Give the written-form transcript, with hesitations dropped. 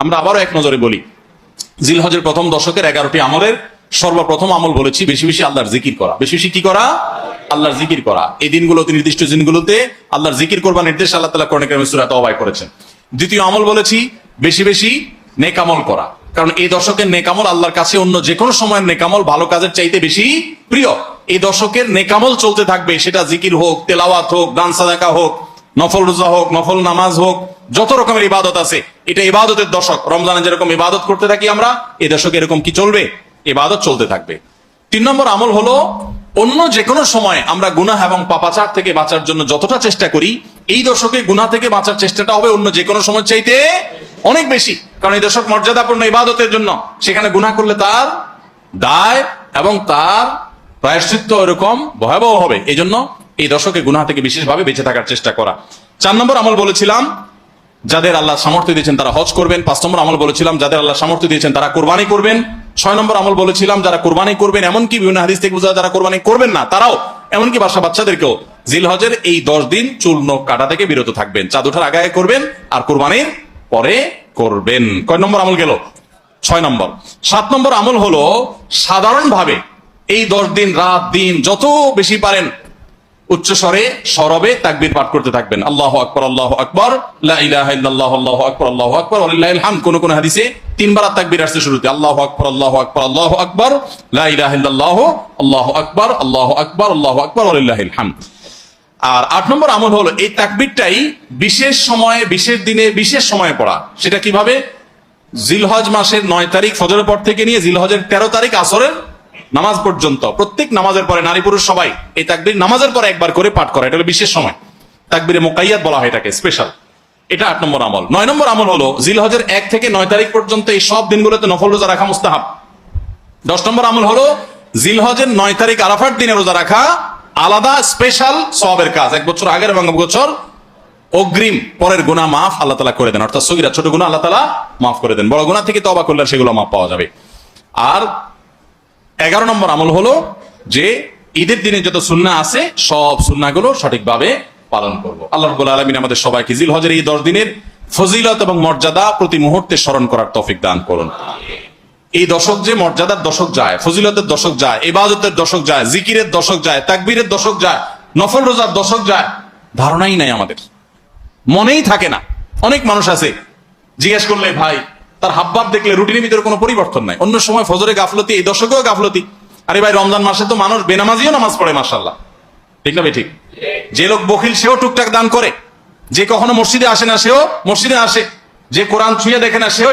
আমরা আবারও এক নজরে বলি, জিলহজের প্রথম দশকের 11টি আমলের সর্বপ্রথম আমল বলেছি বেশি বেশি আল্লাহর জিকির করা। বেশি বেশি কি করা? আল্লাহর জিকির করা। এই দিনগুলোতে, নির্দিষ্ট দিনগুলোতে আল্লাহর জিকির করবার নির্দেশ আল্লাহ তাআলা কোরআন কারীমে সূরা তাওবায় করেছেন। দ্বিতীয় আমল বলেছি বেশি বেশি নেক আমল করা, কারণ এই দশকের নেক আমল আল্লাহর কাছে অন্য যে কোনো সময়ের নেক আমল ভালো কাজের চাইতে বেশি প্রিয়। এই দশকের নেক আমল চলতে থাকবে, সেটা জিকির হোক, তেলাওয়াত হোক, দান সাদাকা হোক, নফল রোজা হোক, নফল নামাজ হোক, যত রকমের ইবাদত আছে, এটা ইবাদতের দশক। রমজানে যেরকম ইবাদত করতে থাকি আমরা, এই দশকে এরকম কি চলবে? ইবাদত চলতে থাকবে। 3 নম্বর আমল হলো, অন্য যে কোনো সময় আমরা গুনাহ এবং পাপাচার থেকে বাঁচার জন্য যতটা চেষ্টা করি, এই দশকে গুনাহ থেকে বাঁচার চেষ্টাটা হবে অন্য যে কোনো সময় চাইতে অনেক বেশি। কারণ এই দশক মর্যাদাপূর্ণ ইবাদতের জন্য, সেখানে গুনাহ করলে তার দায় এবং তার প্রায়শ্চিত্ত এরকম ভয়াবহ হবে। এই জন্য এই দশকে গুনাহ থেকে বিশেষভাবে বেঁচে থাকার চেষ্টা করা। 4 নম্বর আমল বলেছিলাম, যাদের আল্লাহ সামর্থ্য দিয়েছেন তারা হজ করবেন। 5 নম্বর আমল বলেছিলাম, যাদের আল্লাহ সামর্থ্য দিয়েছেন তারা কোরবানি করবেন। 6 নম্বর আমল বলেছিলাম, যারা কোরবানি করবেন, এমনকি বিভিন্ন হাদিস থেকে বোঝা যারা কোরবানি করবেন না তারাও, এমনকি বাচ্চাদেরকেও জিলহজের এই 10 দিন চুল নখ কাটা থেকে বিরত থাকবেন। চাঁদ ওঠার আগে করবেন আর কোরবানির পরে করবেন। কয় নম্বর আমল গেল? 6 নম্বর। 7 নম্বর আমল হলো, সাধারণভাবে এই 10 দিন রাত দিন যত বেশি পারেন উচ্চ স্বরে সরবে তাকবীর পাঠ করতে থাকবেন। আল্লাহু আকবার, আল্লাহু আকবার, লা ইলাহা ইল্লাল্লাহ, আল্লাহু আকবার, আল্লাহু আকবার, ওয়ালিল্লাহিল হামদ। কোন কোন হাদিসে 3 বার তাকবীর আসছে শুরুতে, আল্লাহু আকবার, আল্লাহু আকবার, আল্লাহু আকবার, লা ইলাহা ইল্লাল্লাহ, আল্লাহু আকবার, আল্লাহু আকবার, আল্লাহু আকবার, ওয়ালিল্লাহিল হামদ। আর 8 নম্বর আমল হলো, এই তাকবীরটাই বিশেষ সময়ে, বিশেষ দিনে, বিশেষ সময়ে পড়া। সেটা কিভাবে? জিলহজ মাসের 9 তারিখ ফজরের পর থেকে নিয়ে জিলহজের 13 তারিখ আসরের নামাজ পর্যন্ত প্রত্যেক নামাজের পরে নারী পুরুষ সবাই এই তাকবীর নামাজের পরে একবার করে পাঠ করা। এটা হলো বিশেষ সময়, তাকবীরে মুকাইয়াদ বলা হয় এটাকে, স্পেশাল। এটা 8 নম্বর আমল। 9 নম্বর আমল হলো, জিলহজের 1 থেকে 9 তারিখ পর্যন্ত এই সব দিনগুলোতে নফল রোজা রাখা মুস্তাহাব। 10 নম্বর আমল হলো, জিলহজের 9 তারিখ আরাফার দিনে রোজা রাখা আলাদা স্পেশাল সওয়াবের কাজ। 1 বছর আগের এবং 1 বছর অগ্রিম পরের গুনাহ মাফ আল্লাহ তাআলা করে দেন। অর্থাৎ সগীরা ছোট গুনাহ আল্লাহ তাআলা মাফ করে দেন, বড় গুনাহ থেকে তওবা করলে সেগুলো মাফ পাওয়া যাবে। আর 11 নম্বর আমল হলো যে ঈদের দিনে যত সুন্নাহ আছে সব সুন্নাহগুলো সঠিকভাবে পালন করব। আল্লাহ রাব্বুল আলামিন আমাদের সবাইকে জিলহজের এই 10 দিনের ফজিলত এবং মর্যাদা প্রতি মুহূর্তে স্মরণ করার তৌফিক দান করুন। এই দশক যে মর্যাদার দশক যায়, ফজিলতের দশক যায়, ইবাদতের দশক যায়, জিকিরের দশক যায়, তাকবীরের দশক যায়, নফল রোজার দশক যায়, ধারণাই নাই আমাদের, মনেই থাকে না। অনেক মানুষ আছে জিজ্ঞেস করলে ভাই তার হাবভাব দেখলে রুটিনের ভিতরে কোনো পরিবর্তন নাই। অন্য সময় ফজরে গাফলতি, এই দশকেও গাফলতি। আরে ভাই, রমজান মাসে তো মানুষ বেনামাজিও নামাজ পড়ে, মাশাআল্লাহ, ঠিক না ভাই? ঠিক। যে লোক বখিল সেও টুকটাক দান করে, যে কখনো মসজিদে আসে না সেও মসজিদে আসে, যে কোরআন ছুঁয়ে দেখে না সেও